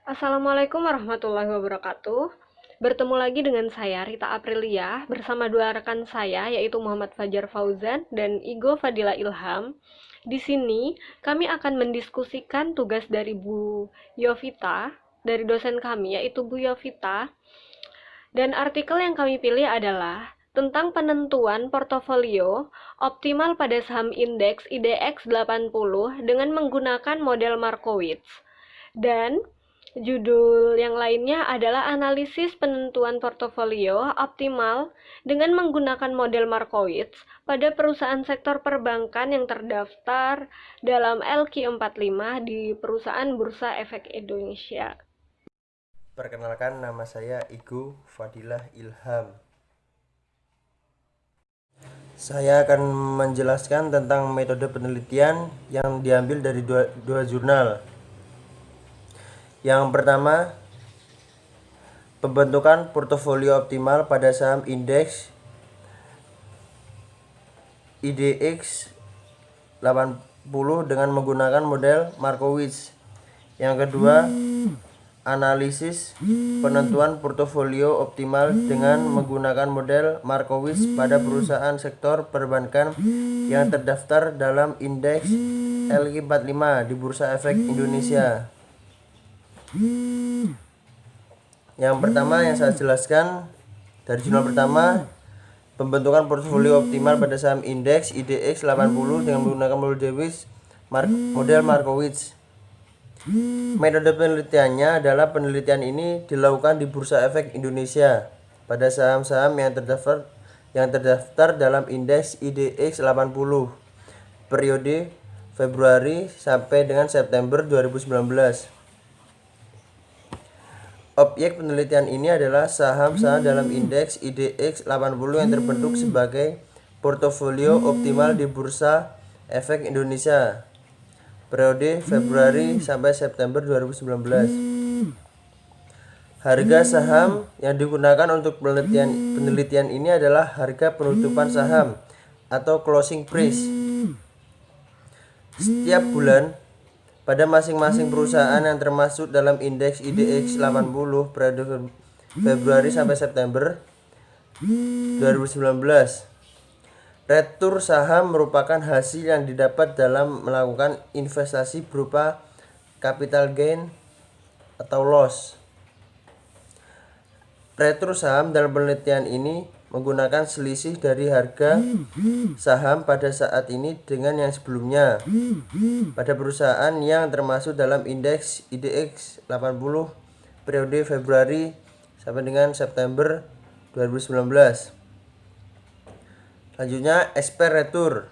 Assalamualaikum warahmatullahi wabarakatuh. Bertemu lagi dengan saya Rita Aprilia bersama dua rekan saya yaitu Muhammad Fajar Fauzan dan Igo Fadila Ilham. Di sini kami akan mendiskusikan tugas dari Bu Yovita, dari dosen kami yaitu Bu Yovita, dan artikel yang kami pilih adalah tentang penentuan portofolio optimal pada saham indeks IDX 80 dengan menggunakan model Markowitz. Dan judul yang lainnya adalah analisis penentuan portofolio optimal dengan menggunakan model Markowitz pada perusahaan sektor perbankan yang terdaftar dalam LQ45 di perusahaan Bursa Efek Indonesia. Perkenalkan, nama saya Igu Fadilah Ilham. Saya akan menjelaskan tentang metode penelitian yang diambil dari dua jurnal. Yang pertama, pembentukan portofolio optimal pada saham indeks IDX 80 dengan menggunakan model Markowitz. Yang kedua, analisis penentuan portofolio optimal dengan menggunakan model Markowitz pada perusahaan sektor perbankan yang terdaftar dalam indeks LQ45 di Bursa Efek Indonesia. Yang pertama yang saya jelaskan dari jurnal pertama, pembentukan portofolio optimal pada saham indeks IDX 80 dengan menggunakan model Markowitz. Metode penelitiannya adalah penelitian ini dilakukan di Bursa Efek Indonesia pada saham-saham yang terdaftar dalam indeks IDX 80 periode Februari sampai dengan September 2019. Objek penelitian ini adalah saham-saham dalam indeks IDX 80 yang terbentuk sebagai portofolio optimal di Bursa Efek Indonesia periode Februari sampai September 2019. Harga saham yang digunakan untuk penelitian ini adalah harga penutupan saham atau closing price. Setiap bulan pada masing-masing perusahaan yang termasuk dalam indeks IDX 80 periode Februari sampai September 2019. Retur saham merupakan hasil yang didapat dalam melakukan investasi berupa capital gain atau loss. Retur saham dalam penelitian ini menggunakan selisih dari harga saham pada saat ini dengan yang sebelumnya pada perusahaan yang termasuk dalam indeks IDX 80 periode Februari sampai dengan September 2019. Selanjutnya, SP retur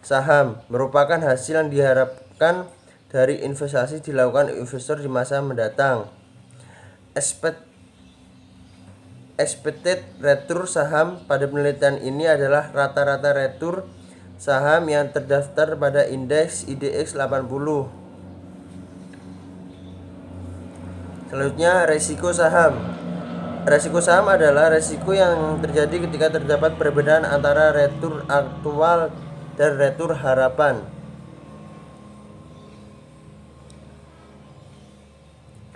saham merupakan hasil yang diharapkan dari investasi dilakukan investor di masa mendatang. Expected return saham pada penelitian ini adalah rata-rata return saham yang terdaftar pada indeks IDX 80. Selanjutnya, resiko saham. Resiko saham adalah resiko yang terjadi ketika terdapat perbedaan antara return aktual dan return harapan.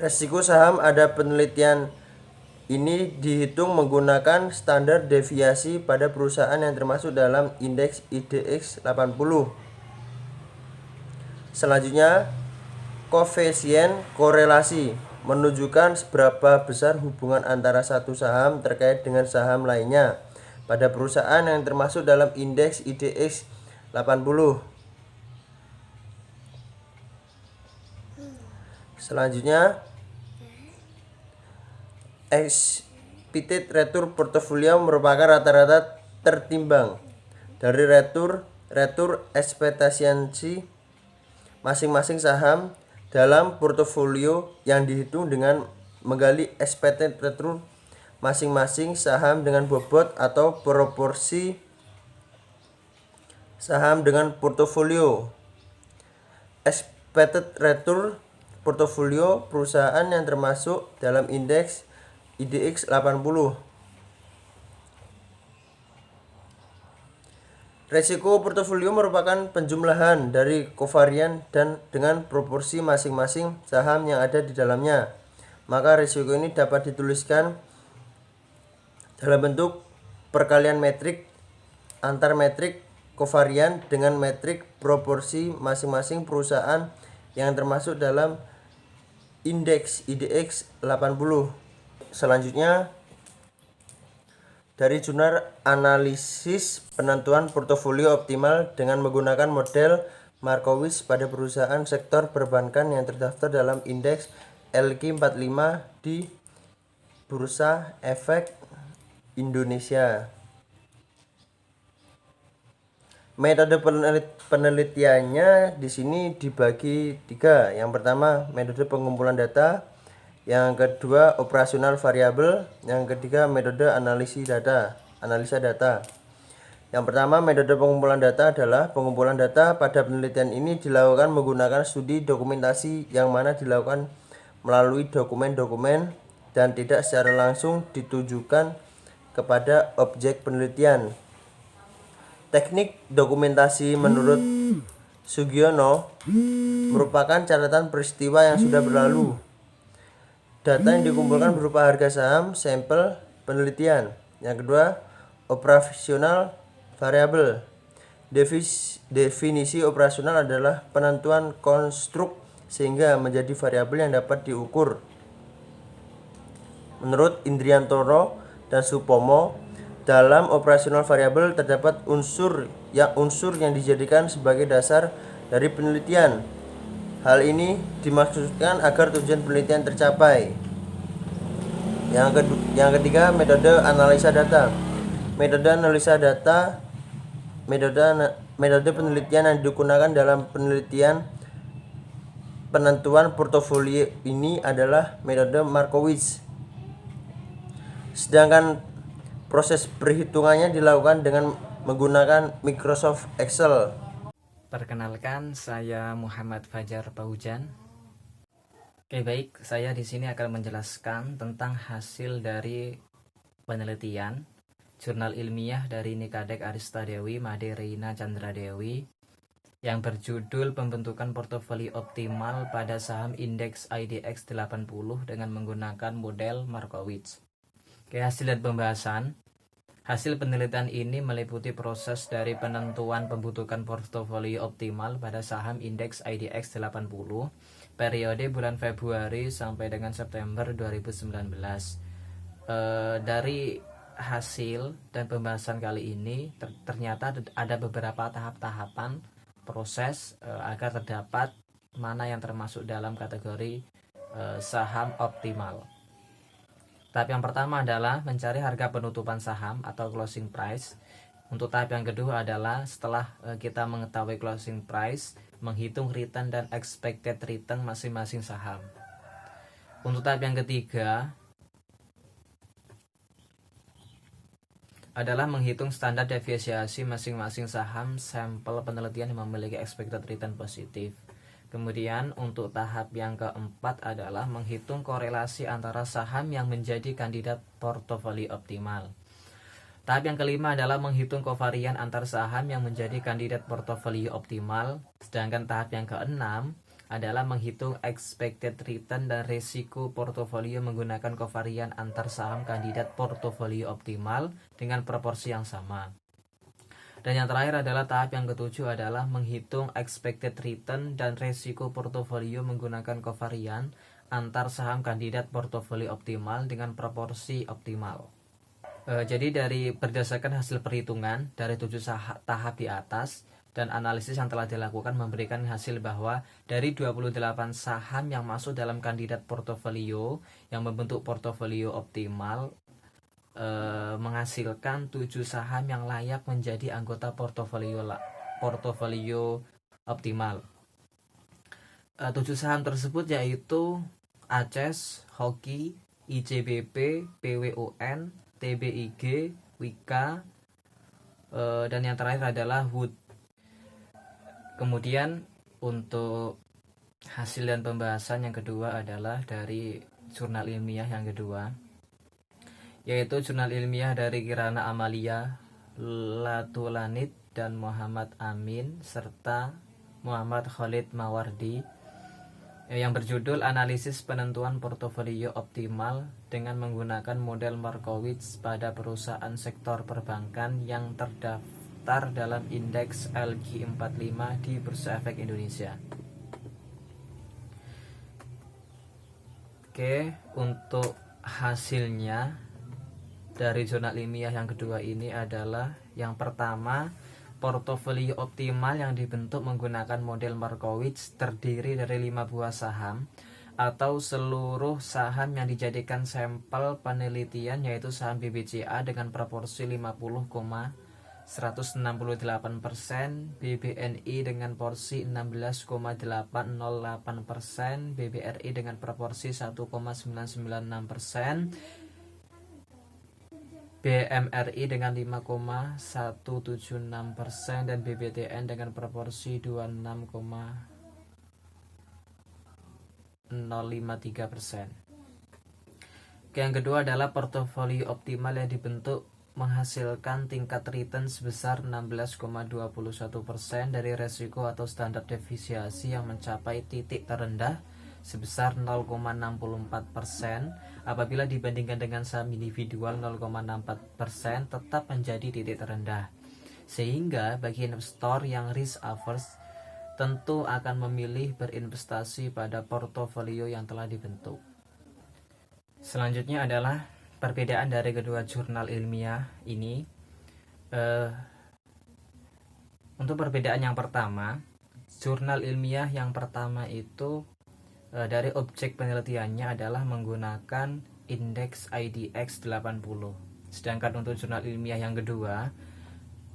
Resiko saham ada penelitian ini dihitung menggunakan standar deviasi pada perusahaan yang termasuk dalam indeks IDX 80. Selanjutnya, koefisien korelasi menunjukkan seberapa besar hubungan antara satu saham terkait dengan saham lainnya pada perusahaan yang termasuk dalam indeks IDX 80. Selanjutnya, expected return portfolio merupakan rata-rata tertimbang dari return ekspektasi masing-masing saham dalam portofolio yang dihitung dengan menggali expected return masing-masing saham dengan bobot atau proporsi saham dengan portofolio. Expected return portofolio perusahaan yang termasuk dalam indeks IDX 80. Resiko portofolio merupakan penjumlahan dari kovarian dan dengan proporsi masing-masing saham yang ada di dalamnya. Maka resiko ini dapat dituliskan dalam bentuk perkalian metrik antar metrik kovarian dengan metrik proporsi masing-masing perusahaan yang termasuk dalam indeks IDX 80. Selanjutnya dari jurnal analisis penentuan portofolio optimal dengan menggunakan model Markowitz pada perusahaan sektor perbankan yang terdaftar dalam indeks LQ45 di Bursa Efek Indonesia. Metode penelitiannya di sini dibagi 3. Yang pertama, metode pengumpulan data. Yang kedua, operasional variabel. Yang ketiga, metode analisa data. Yang pertama, metode pengumpulan data adalah pengumpulan data. Pada penelitian ini dilakukan menggunakan studi dokumentasi yang mana dilakukan melalui dokumen-dokumen dan tidak secara langsung ditujukan kepada objek penelitian. Teknik dokumentasi menurut Sugiono merupakan catatan peristiwa yang sudah berlalu. Data yang dikumpulkan berupa harga saham, sampel penelitian. Yang kedua, operasional variabel. Definisi operasional adalah penentuan konstruk sehingga menjadi variabel yang dapat diukur. Menurut Indriantoro dan Supomo, dalam operasional variabel terdapat unsur yang dijadikan sebagai dasar dari penelitian. Hal ini dimaksudkan agar tujuan penelitian tercapai. Yang ketiga, metode analisa data. Metode penelitian yang digunakan dalam penelitian penentuan portofolio ini adalah metode Markowitz. Sedangkan proses perhitungannya dilakukan dengan menggunakan Microsoft Excel. Perkenalkan, saya Muhammad Fajar Fauzan. Oke, baik, saya di sini akan menjelaskan tentang hasil dari penelitian jurnal ilmiah dari Nikadek Arista Dewi Made Reina Chandra Dewi yang berjudul Pembentukan Portofolio Optimal pada Saham Indeks IDX 80 dengan menggunakan model Markowitz. Oke, hasil dan pembahasan. Hasil penelitian ini meliputi proses dari penentuan pembentukan portofolio optimal pada saham indeks IDX 80 periode bulan Februari sampai dengan September 2019. Dari hasil dan pembahasan kali ini ternyata ada beberapa tahap-tahapan proses agar terdapat mana yang termasuk dalam kategori saham optimal. Tahap yang pertama adalah mencari harga penutupan saham atau closing price. Untuk tahap yang kedua adalah setelah kita mengetahui closing price, menghitung return dan expected return masing-masing saham. Untuk tahap yang ketiga adalah menghitung standar deviasi masing-masing saham sampel penelitian yang memiliki expected return positif. Kemudian untuk tahap yang keempat adalah menghitung korelasi antara saham yang menjadi kandidat portofolio optimal. Tahap yang kelima adalah menghitung kovarian antar saham yang menjadi kandidat portofolio optimal. Sedangkan tahap yang keenam adalah menghitung expected return dan resiko portofolio menggunakan kovarian antar saham kandidat portofolio optimal dengan proporsi yang sama. Dan yang terakhir adalah tahap yang ketujuh adalah menghitung expected return dan resiko portofolio menggunakan kovarian antar saham kandidat portofolio optimal dengan proporsi optimal. Jadi berdasarkan hasil perhitungan dari 7 tahap di atas dan analisis yang telah dilakukan memberikan hasil bahwa dari 28 saham yang masuk dalam kandidat portofolio yang membentuk portofolio optimal menghasilkan 7 saham yang layak menjadi anggota portofolio optimal. 7 saham tersebut yaitu ACES, Hoki, ICBP, PWON, TBIG, Wika, dan yang terakhir adalah Wood. Kemudian untuk hasil dan pembahasan yang kedua adalah dari jurnal ilmiah yang kedua, yaitu jurnal ilmiah dari Kirana Amalia Latulanit dan Muhammad Amin serta Muhammad Khalid Mawardi yang berjudul Analisis Penentuan Portofolio Optimal dengan menggunakan model Markowitz pada perusahaan sektor perbankan yang terdaftar dalam indeks LQ45 di Bursa Efek Indonesia. Oke, untuk hasilnya dari jurnal ilmiah yang kedua ini adalah yang pertama, portofolio optimal yang dibentuk menggunakan model Markowitz terdiri dari 5 buah saham atau seluruh saham yang dijadikan sampel penelitian, yaitu saham BBCA dengan proporsi 50,168%, BBNI dengan porsi 16,808%, BBRI dengan proporsi 1,996%, BMRI dengan 5,176% dan BBTN dengan proporsi 26,053%. Yang kedua adalah portofolio optimal yang dibentuk menghasilkan tingkat return sebesar 16,21% dari resiko atau standar defisiasi yang mencapai titik terendah sebesar 0,64%. Apabila dibandingkan dengan saham individual 0,64% tetap menjadi titik terendah. Sehingga bagi investor yang risk averse tentu akan memilih berinvestasi pada portofolio yang telah dibentuk. Selanjutnya adalah perbedaan dari kedua jurnal ilmiah ini. Untuk perbedaan yang pertama, jurnal ilmiah yang pertama itu dari objek penelitiannya adalah menggunakan indeks IDX 80. Sedangkan untuk jurnal ilmiah yang kedua,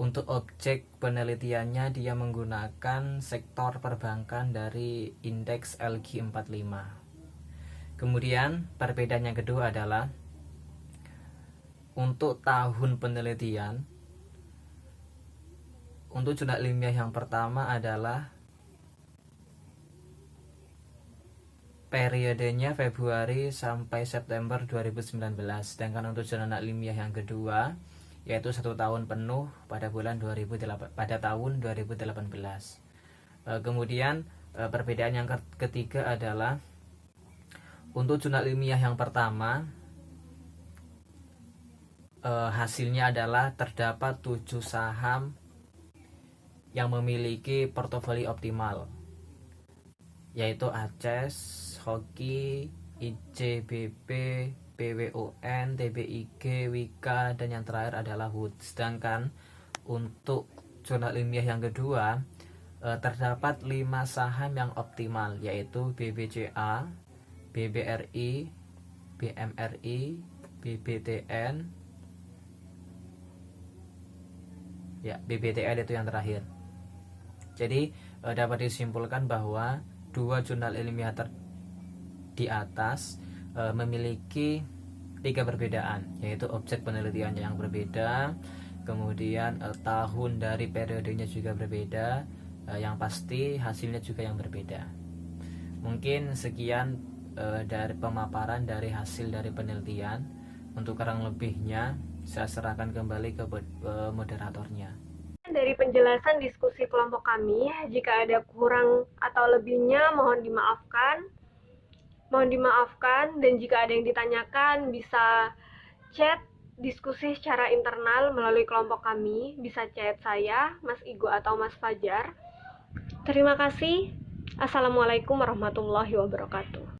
untuk objek penelitiannya dia menggunakan sektor perbankan dari indeks LQ45. Kemudian perbedaan yang kedua adalah untuk tahun penelitian. Untuk jurnal ilmiah yang pertama adalah periodenya Februari sampai September 2019, sedangkan untuk jurnal ilmiah yang kedua yaitu 1 tahun penuh pada tahun 2018. Kemudian perbedaan yang ketiga adalah untuk jurnal ilmiah yang pertama hasilnya adalah terdapat 7 saham yang memiliki portofolio optimal, yaitu ACES, Hoki, ICBP, PWON, TBIG, Wika, dan yang terakhir adalah Wood. Sedangkan untuk jurnal ilmiah yang kedua terdapat 5 saham yang optimal, yaitu BBCA, BBRI, BMRI, BBTN, BBTN itu yang terakhir. Jadi dapat disimpulkan bahwa 2 jurnal ilmiah di atas memiliki 3 perbedaan, yaitu objek penelitiannya yang berbeda, kemudian tahun dari periodenya juga berbeda, yang pasti hasilnya juga yang berbeda. Mungkin sekian dari pemaparan dari hasil dari penelitian. Untuk kurang lebihnya saya serahkan kembali ke moderatornya. Dari penjelasan diskusi kelompok kami, jika ada kurang atau lebihnya mohon dimaafkan. Dan jika ada yang ditanyakan bisa chat diskusi secara internal melalui kelompok kami, bisa chat saya, Mas Igo atau Mas Fajar. Terima kasih. Assalamualaikum warahmatullahi wabarakatuh.